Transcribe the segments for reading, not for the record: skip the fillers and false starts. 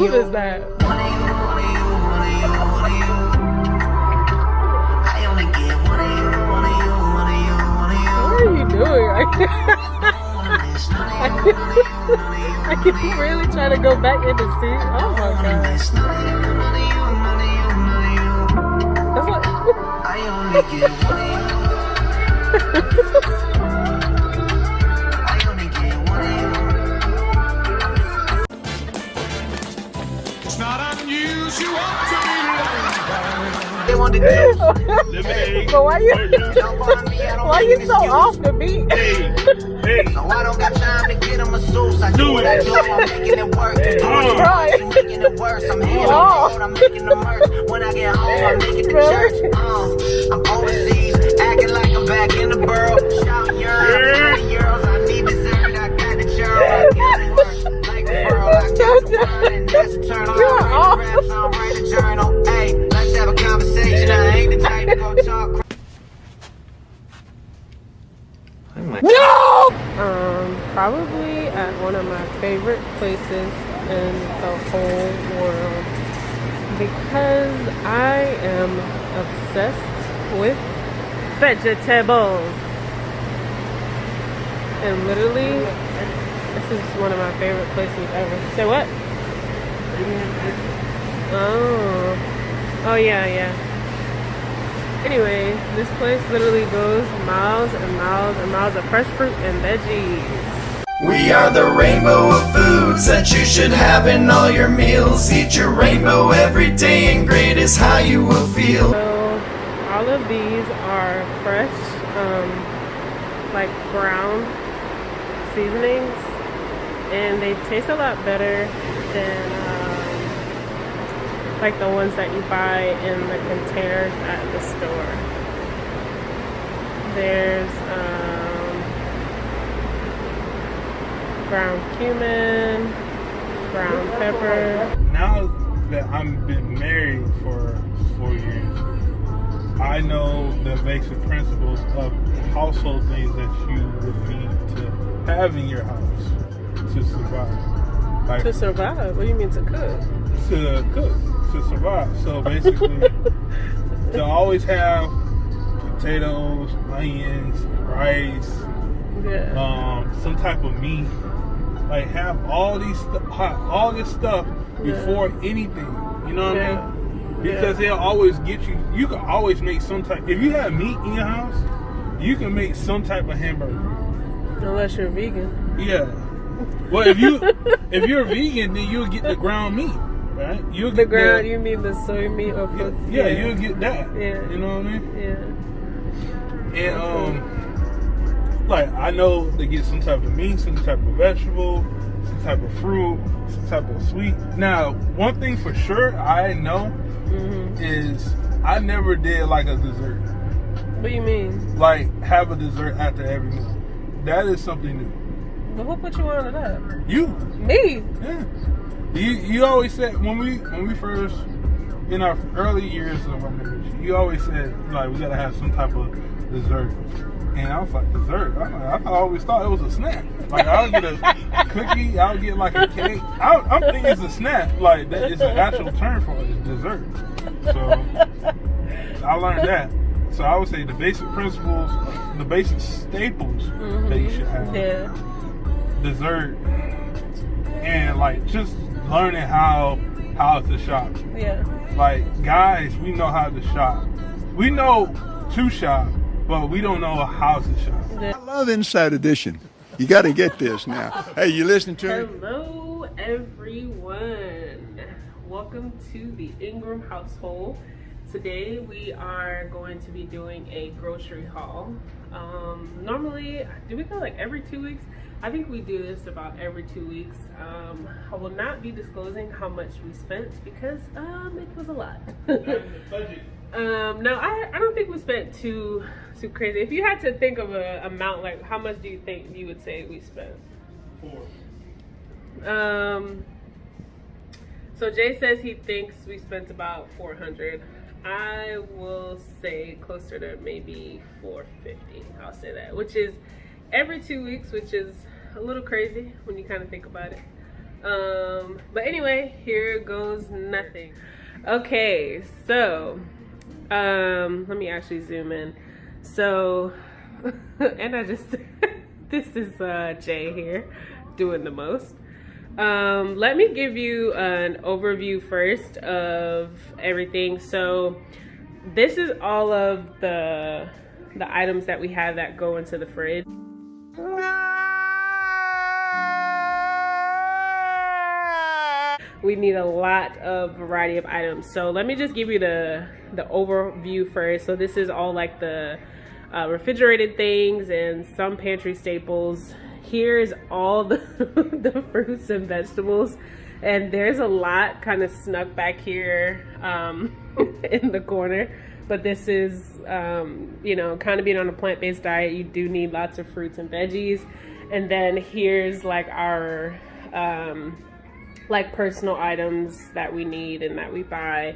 smooth is that? What are you doing? I can really try to go back in the seat. Oh my god. That's what I only get one. It's not unusual to be loved. They want to do. But why you so off the beat? No, I don't got time to get them a sauce. I do what I do. I'm making it work. Right. I'm making it worse. I'm here on the road. I'm making the merch. When I get home, I'm making the church. I'm overseas, acting like I'm back in the borough. Shouting euros. I need dessert. I got the churro. I get it work. Like a furrow. I got the wine. And that's a turn on. I write raps. I don't write a journal. Hey, let's have a conversation. I ain't the type to go talk. No! Probably at one of my favorite places in the whole world because I am obsessed with vegetables. And literally, this is one of my favorite places ever. Say what? Oh yeah. Anyway, this place literally goes miles and miles and miles of fresh fruit and veggies. We are the rainbow of foods that you should have in all your meals. Eat your rainbow every day and great is how you will feel. So, all of these are fresh, like brown seasonings. And they taste a lot better than like the ones that you buy in the containers at the store. There's brown cumin, brown pepper. Now that I've been married for 4 years, I know the basic principles of household things that you would need to have in your house to survive. Like, To survive? What do you mean to cook? to cook, to survive. So basically, to always have potatoes, onions, rice, Yeah. some type of meat. Like have all this stuff before anything. You know what I mean? Because they'll always get you. You can always make some type. If you have meat in your house, you can make some type of hamburger. Unless you're vegan. Yeah. Well, if you're vegan, then you'll get the ground meat, right? You'll The get ground, you mean the soy meat or protein? Yeah, you'll get that. Yeah. You know what I mean? Yeah. And like I know they get some type of meat, some type of vegetable, some type of fruit, some type of sweet. Now, one thing for sure I know is I never did like a dessert. What do you mean? Like have a dessert after every meal. That is something new. But who put you on to that? You. Me? Yeah. You always said when we first in our early years of our marriage, you always said like we gotta have some type of dessert. And I was like, dessert? I always thought it was a snack. Like I'll get a cookie, I'll get like a cake. I'm thinking it's a snack. Like that is an actual term for it. It's dessert. So I learned that. So I would say the basic principles, the basic staples that you should have. Yeah. Dessert and like just learning how to shop. Yeah. Like guys, we know how to shop. We know to shop, but we don't know how to shop. I love Inside Edition. You got to get this now. Hey, you listening to me? Hello, everyone. Welcome to the Ingram household. Today we are going to be doing a grocery haul. Normally, do we go like every 2 weeks? I think we do this about every 2 weeks. I will not be disclosing how much we spent because it was a lot. No, I don't think we spent too crazy. If you had to think of an amount, like how much do you think you would say we spent? 4. So Jay says he thinks we spent about $400. I will say closer to maybe $450. I'll say that, which is every 2 weeks, which is a little crazy when you kind of think about it. But anyway, here goes nothing. Okay, so let me actually zoom in. So and I just this is Jay here doing the most. Let me give you an overview first of everything. So this is all of the items that we have that go into the fridge. We need a lot of variety of items. So let me just give you the overview first. So this is all like the refrigerated things and some pantry staples. Here's all the fruits and vegetables, and there's a lot kind of snuck back here in the corner. But this is, you know, kind of being on a plant-based diet, you do need lots of fruits and veggies. And then here's like our like personal items that we need and that we buy.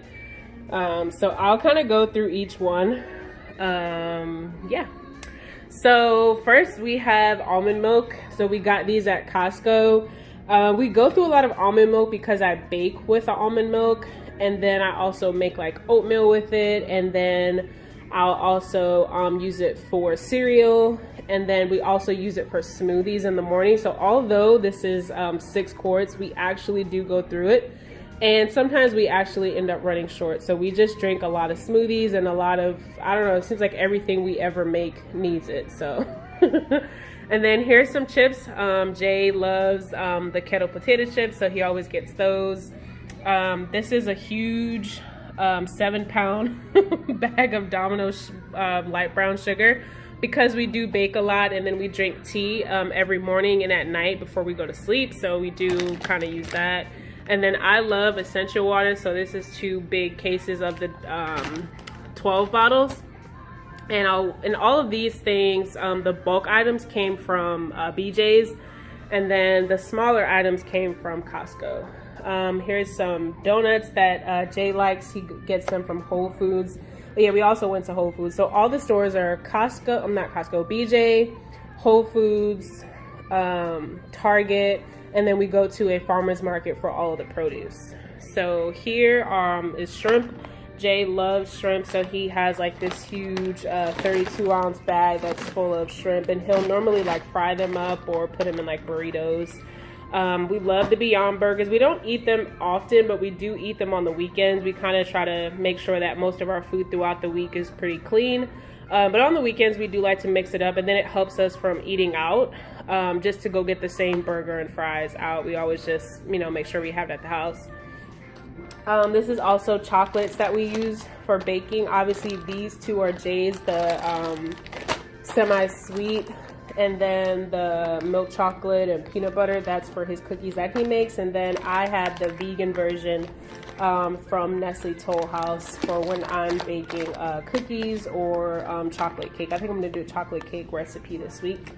So I'll kind of go through each one. Yeah. So first we have almond milk. So we got these at Costco. We go through a lot of almond milk because I bake with the almond milk, and then I also make like oatmeal with it, and then I'll also use it for cereal, and then we also use it for smoothies in the morning. So although this is 6 quarts, we actually do go through it, and sometimes we actually end up running short. So we just drink a lot of smoothies and a lot of, I don't know, it seems like everything we ever make needs it. So and then here's some chips. Jay loves the kettle potato chips, so he always gets those. This is a huge 7-pound bag of Domino's light brown sugar, because we do bake a lot, and then we drink tea every morning and at night before we go to sleep, so we do kind of use that. And then I love essential water, so this is 2 big cases of the 12 bottles. And all of these things, the bulk items came from BJ's, and then the smaller items came from Costco. Here's some donuts that Jay likes. He gets them from Whole Foods. But yeah, we also went to Whole Foods. So all the stores are Costco, not Costco, BJ, Whole Foods, Target, and then we go to a farmer's market for all of the produce. So here is shrimp. Jay loves shrimp, so he has like this huge 32-ounce bag that's full of shrimp, and he'll normally like fry them up or put them in like burritos. We love the Beyond Burgers. We don't eat them often, but we do eat them on the weekends. We kind of try to make sure that most of our food throughout the week is pretty clean. But on the weekends, we do like to mix it up, and then it helps us from eating out, just to go get the same burger and fries out. We always just, you know, make sure we have it at the house. This is also chocolates that we use for baking. Obviously, these 2 are Jay's, the semi-sweet, and then the milk chocolate and peanut butter, that's for his cookies that he makes. And then I have the vegan version from Nestle Toll House for when I'm baking cookies or chocolate cake. I think I'm going to do a chocolate cake recipe this week.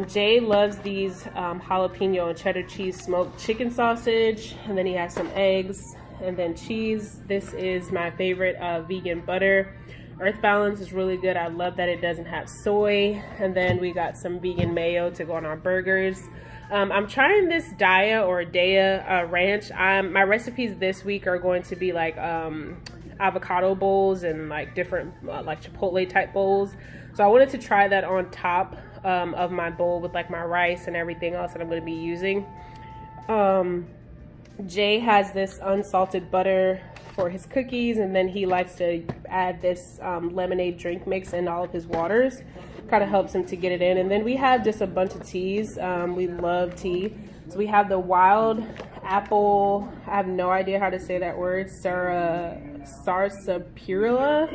Jay loves these jalapeno and cheddar cheese smoked chicken sausage, and then he has some eggs and then cheese. This is my favorite vegan butter. Earth Balance is really good. I love that it doesn't have soy. And then we got some vegan mayo to go on our burgers. I'm trying this Daiya ranch. My recipes this week are going to be like avocado bowls and like different like Chipotle type bowls. So I wanted to try that on top of my bowl with like my rice and everything else that I'm going to be using. Jay has this unsalted butter for his cookies, and then he likes to add this lemonade drink mix in all of his waters. Kind of helps him to get it in. And then we have just a bunch of teas. We love tea. So we have the wild apple, I have no idea how to say that word, sarsaparilla.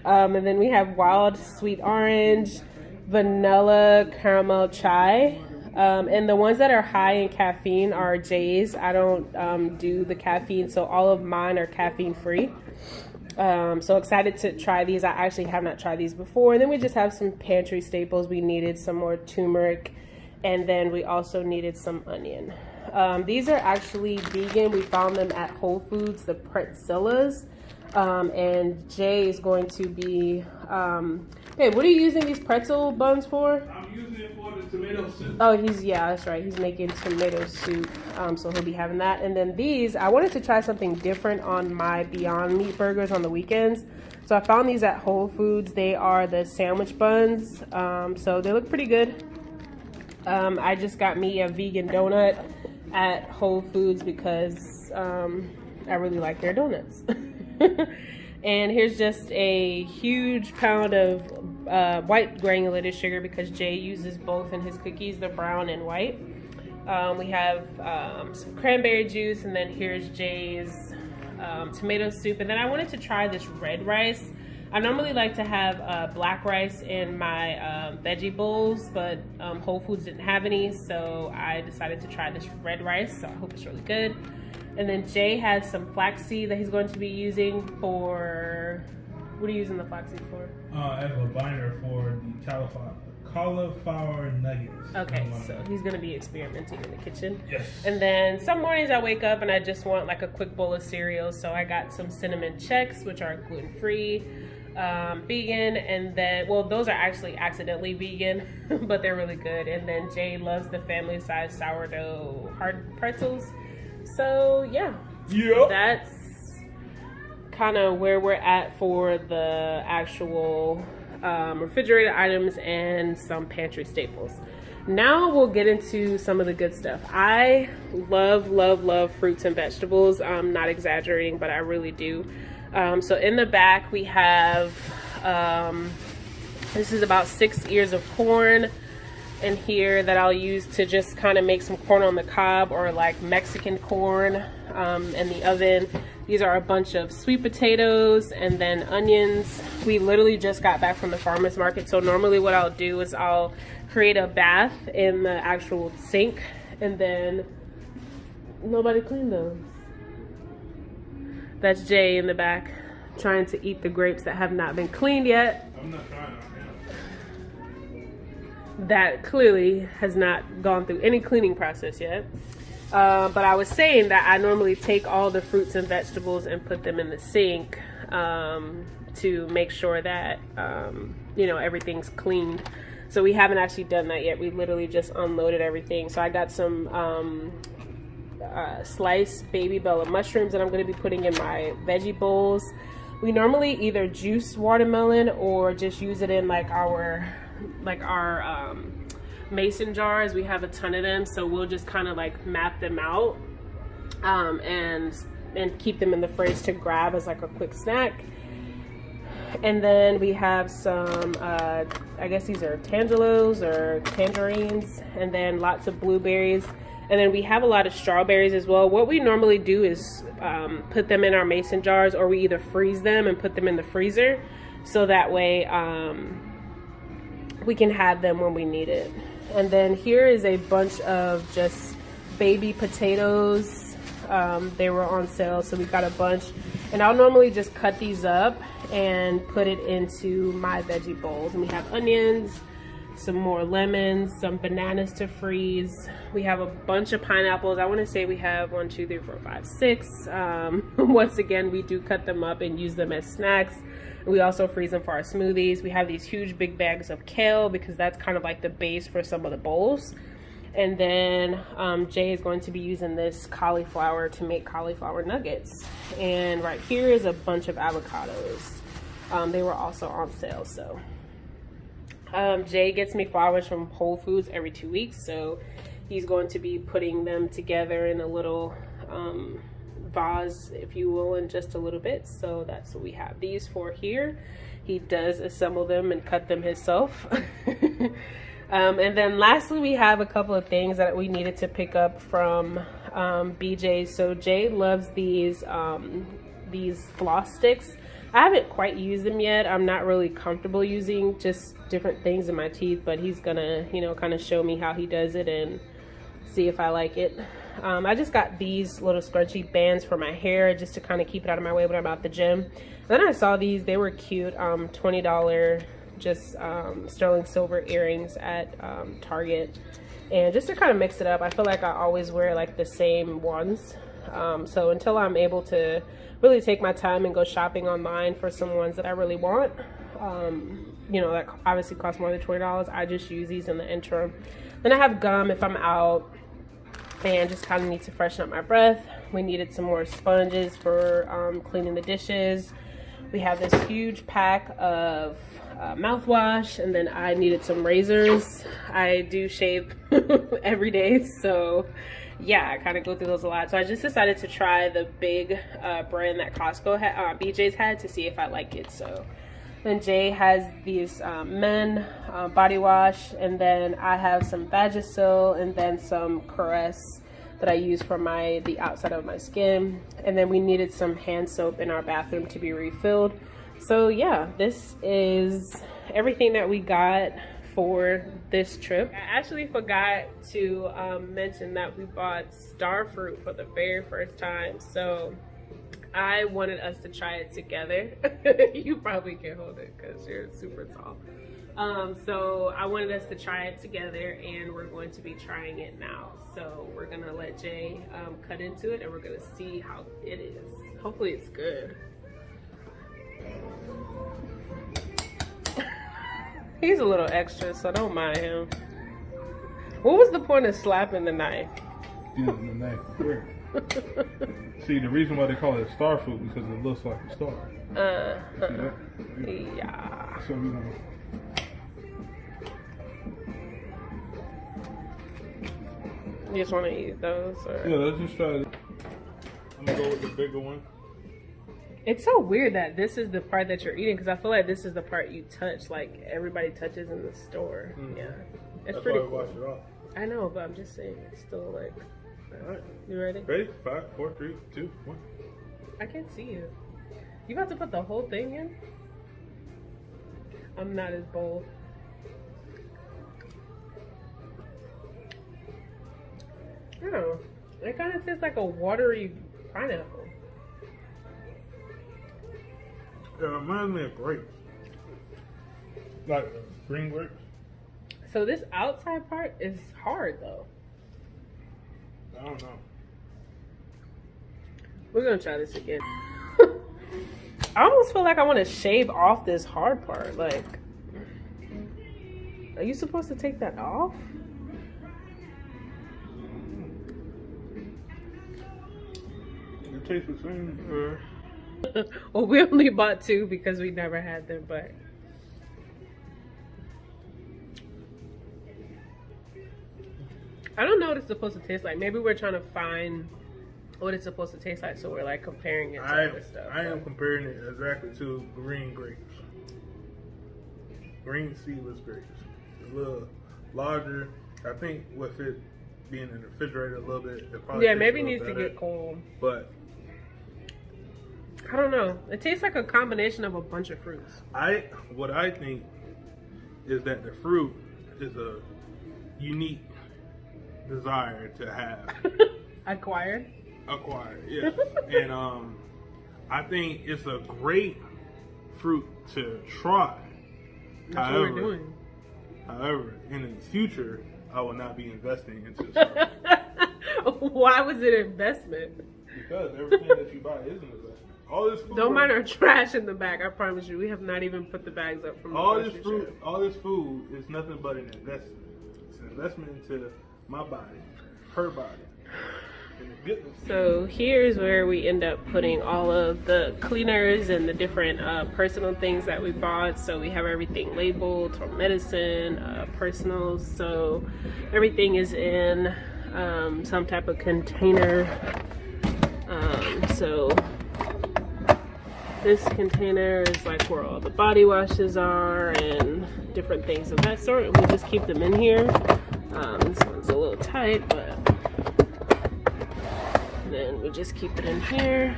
And then we have wild sweet orange, vanilla caramel chai. And the ones that are high in caffeine are Jay's. I don't do the caffeine, so all of mine are caffeine free. So excited to try these. I actually have not tried these before. And then we just have some pantry staples. We needed some more turmeric, and then we also needed some onion. These are actually vegan. We found them at Whole Foods, the Pretzelas. And Jay is going to be, hey, what are you using these pretzel buns for? I'm using it for the tomato soup. Oh, yeah, that's right. He's making tomato soup, so he'll be having that. And then these, I wanted to try something different on my Beyond Meat burgers on the weekends. So I found these at Whole Foods. They are the sandwich buns, so they look pretty good. I just got me a vegan donut at Whole Foods because I really like their donuts. And here's just a huge pound of white granulated sugar because Jay uses both in his cookies, the brown and white. We have some cranberry juice, and then here's Jay's tomato soup. And then I wanted to try this red rice. I normally like to have black rice in my veggie bowls, but Whole Foods didn't have any, so I decided to try this red rice, so I hope it's really good. And then Jay has some flaxseed that he's going to be using for, what are you using the flaxseed for? As a binder for the cauliflower nuggets. Okay, so he's going to be experimenting in the kitchen. Yes. And then some mornings I wake up and I just want like a quick bowl of cereal, so I got some cinnamon checks, which are gluten-free, vegan, and then, well, those are actually accidentally vegan, but they're really good. And then Jay loves the family-size sourdough hard pretzels. So yeah, that's kind of where we're at for the actual refrigerated items and some pantry staples. Now we'll get into some of the good stuff. I love fruits and vegetables. I'm not exaggerating, but I really do. So in the back we have, this is about 6 ears of corn in here that I'll use to just kind of make some corn on the cob, or like Mexican corn in the oven. These are a bunch of sweet potatoes and then onions. We literally just got back from the farmer's market, so normally what I'll do is I'll create a bath in the actual sink, and then nobody cleaned those. That's Jay in the back trying to eat the grapes that have not been cleaned yet. I'm not trying to. That clearly has not gone through any cleaning process yet. But I was saying that I normally take all the fruits and vegetables and put them in the sink to make sure that, you know, everything's cleaned. So we haven't actually done that yet. We literally just unloaded everything. So I got some sliced baby Bella mushrooms that I'm going to be putting in my veggie bowls. We normally either juice watermelon or just use it in like our mason jars. We have a ton of them, so we'll just kind of like map them out and keep them in the fridge to grab as like a quick snack. And then we have some I guess these are tangelos or tangerines, and then lots of blueberries, and then we have a lot of strawberries as well. What we normally do is put them in our mason jars, or we either freeze them and put them in the freezer, so that way we can have them when we need it. And then here is a bunch of just baby potatoes. They were on sale, so we got a bunch. And I'll normally just cut these up and put it into my veggie bowls. And we have onions, some more lemons, some bananas to freeze. We have a bunch of pineapples. I want to say we have 1, 2, 3, 4, 5, 6. Once again, we do cut them up and use them as snacks. We also freeze them for our smoothies. We have these huge big bags of kale because that's kind of like the base for some of the bowls. And then Jay is going to be using this cauliflower to make cauliflower nuggets. And right here is a bunch of avocados. They were also on sale. So Jay gets me flowers from Whole Foods every 2 weeks. So he's going to be putting them together in a little vase, if you will, in just a little bit. So that's what we have these for here. He does assemble them and cut them himself. And then lastly, we have a couple of things that we needed to pick up from BJ. So Jay loves these floss sticks. I haven't quite used them yet. I'm not really comfortable using just different things in my teeth, but he's gonna, you know, kind of show me how he does it and see if I like it. I just got these little scrunchy bands for my hair just to kind of keep it out of my way when I'm at the gym. Then I saw these, they were cute, $20 just sterling silver earrings at Target. And just to kind of mix it up, I feel like I always wear like the same ones. So until I'm able to really take my time and go shopping online for some ones that I really want, you know, that obviously costs more than $20. I just use these in the interim. Then I have gum if I'm out and just kind of need to freshen up my breath. We needed some more sponges for cleaning the dishes. We have this huge pack of mouthwash, and then I needed some razors. I do shave every day, so yeah, I kind of go through those a lot. So I just decided to try the big brand that Costco had, BJ's had, to see if I like it. So then Jay has these men body wash, and then I have some Vagisil, and then some Caress that I use for the outside of my skin. And then we needed some hand soap in our bathroom to be refilled. So yeah, this is everything that we got for this trip. I actually forgot to mention that we bought Starfruit for the very first time. So I wanted us to try it together. You probably can't hold it because you're super tall. So I wanted us to try it together, and we're going to be trying it now. So we're gonna let Jay cut into it, and we're gonna see how it is. Hopefully it's good. He's a little extra, so don't mind him. What was the point of slapping the knife? Using the knife. See, the reason why they call it star fruit because it looks like a star. See that? Yeah. So we gonna. You just want to eat those? Or? Yeah, let's just try it. I'm gonna go with the bigger one. It's so weird that this is the part that you're eating, because I feel like this is the part you touch, like everybody touches in the store. Yeah, it's pretty cool. Wash it off. I know, but I'm just saying, it's still like. All right, you ready? Ready? 5, 4, 3, 2, 1. I can't see you. You about to put the whole thing in? I'm not as bold. Oh, it kind of tastes like a watery pineapple. It reminds me of grapes. Like green grapes. So this outside part is hard though. I don't know. We're gonna try this again. I almost feel like I want to shave off this hard part. Like, are you supposed to take that off? It tastes the same. Well, we only bought 2 because we never had them, but I don't know what it's supposed to taste like. Maybe we're trying to find what it's supposed to taste like, so we're like comparing it to other stuff. I am comparing it exactly to green grapes. Green seedless grapes. A little larger. I think with it being in the refrigerator a little bit, it probably maybe needs to get cold. But I don't know. It tastes like a combination of a bunch of fruits. What I think is that the fruit is a unique desire to have. Acquired, yeah. And I think it's a great fruit to try. That's what we're doing. However, in the future, I will not be investing into this. Why was it an investment? Because everything that you buy is an investment. All this food. Don't mind our trash in the back. I promise you, we have not even put the bags up from the grocery shop. All this food is nothing but an investment. It's an investment into my body, her body. So here's where we end up putting all of the cleaners and the different personal things that we bought. So we have everything labeled from medicine, personals. So everything is in some type of container. So this container is like where all the body washes are and different things of that sort. And we just keep them in here. This one's a little tight, but then we just keep it in here,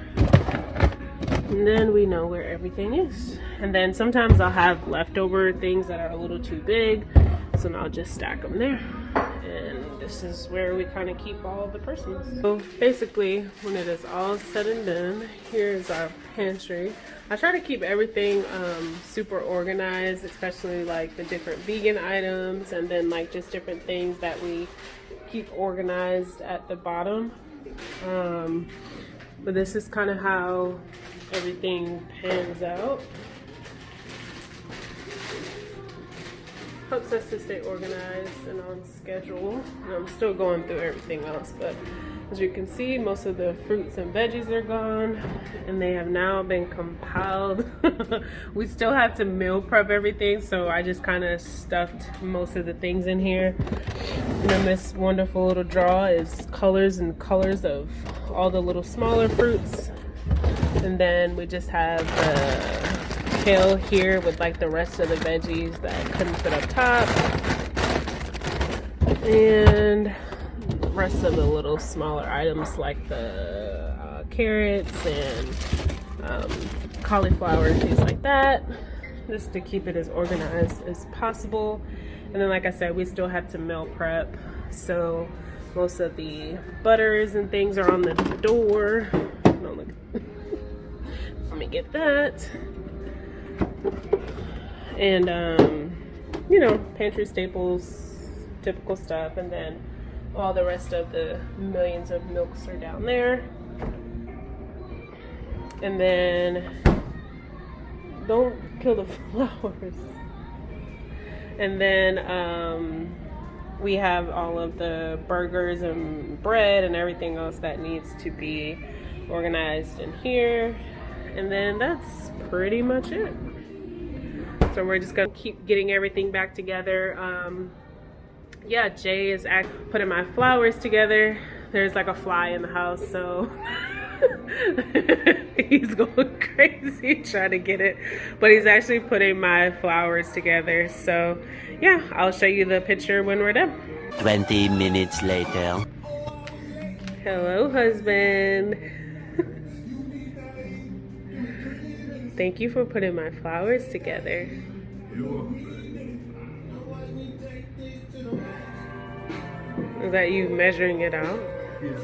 and then we know where everything is. And then sometimes I'll have leftover things that are a little too big, so I'll just stack them there. And this is where we kind of keep all of the personals. So basically, when it is all said and done, here's our pantry. I try to keep everything super organized, especially like the different vegan items, and then like just different things that we keep organized at the bottom. But this is kind of how everything pans out. helps us to stay organized and on schedule. And I'm still going through everything else, but as you can see, most of the fruits and veggies are gone and they have now been compiled. We still have to meal prep everything, so I just kind of stuffed most of the things in here. And then this wonderful little drawer is colors and colors of all the little smaller fruits. And then we just have the kale here with like the rest of the veggies that I couldn't fit up top. And the rest of the little smaller items like the carrots and cauliflower and things like that, just to keep it as organized as possible. And then like I said, we still have to meal prep, so most of the butters and things are on the door. No, look. Let me get that. And you know, pantry staples, typical stuff. And then all the rest of the millions of milks are down there. And then don't kill the flowers. And then we have all of the burgers and bread and everything else that needs to be organized in here. And then that's pretty much it. So we're just gonna keep getting everything back together. Yeah, Jay is putting my flowers together. There's like a fly in the house, so he's going crazy trying to get it. But he's actually putting my flowers together. So yeah, I'll show you the picture when we're done. 20 minutes later. Hello, husband. Thank you for putting my flowers together. Is that you measuring it out? Yeah.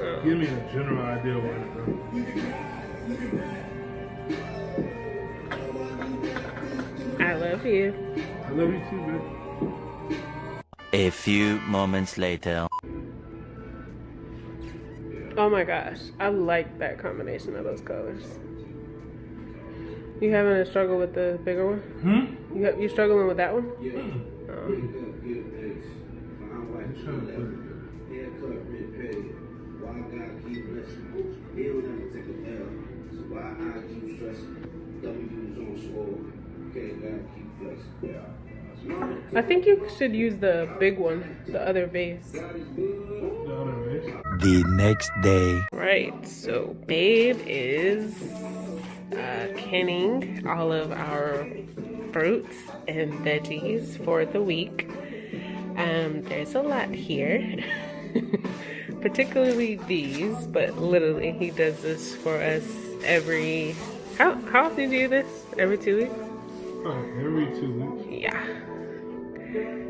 Oh. Give me a general idea what it is. I love you. I love you too, babe. A few moments later. Oh my gosh, I like that combination of those colors. You having a struggle with the bigger one? You struggling with that one? Yeah. Oh. Haircut, red petty. Why God keep blessing? He'll never take a L. So why I keep stressing? W's on swole. Okay, God keep flexing. Yeah. I think you should use the big one, the other vase. The other race. The next day. Right, so Babe is canning all of our fruits and veggies for the week. There's a lot here, particularly these, but literally he does this for us every, how often do you do this? Every 2 weeks? Every 2 weeks. Yeah.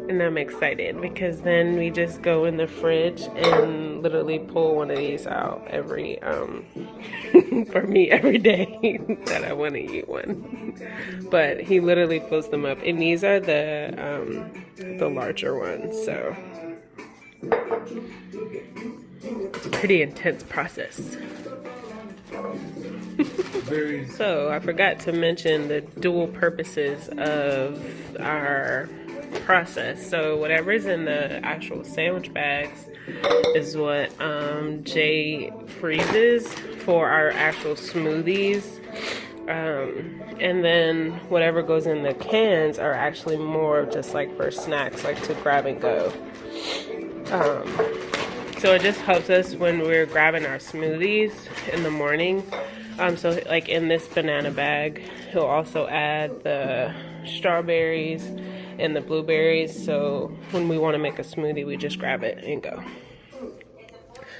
And I'm excited because then we just go in the fridge and literally pull one of these out every, for me every day that I want to eat one. But he literally fills them up. And these are the larger ones, so it's a pretty intense process. So I forgot to mention the dual purposes of our process. So whatever's in the actual sandwich bags is what Jay freezes for our actual smoothies, and then whatever goes in the cans are actually more just like for snacks, like to grab and go. So it just helps us when we're grabbing our smoothies in the morning. So like in this banana bag, he'll also add the strawberries and the blueberries. So when we want to make a smoothie, we just grab it and go.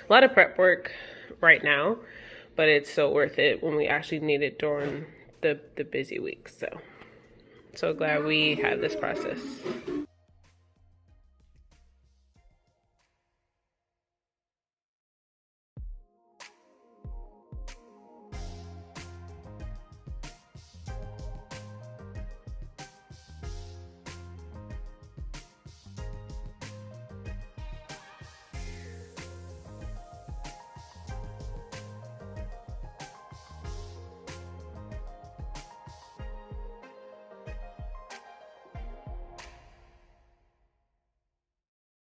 A lot of prep work right now, but it's so worth it when we actually need it during the busy weeks. So glad we had this process.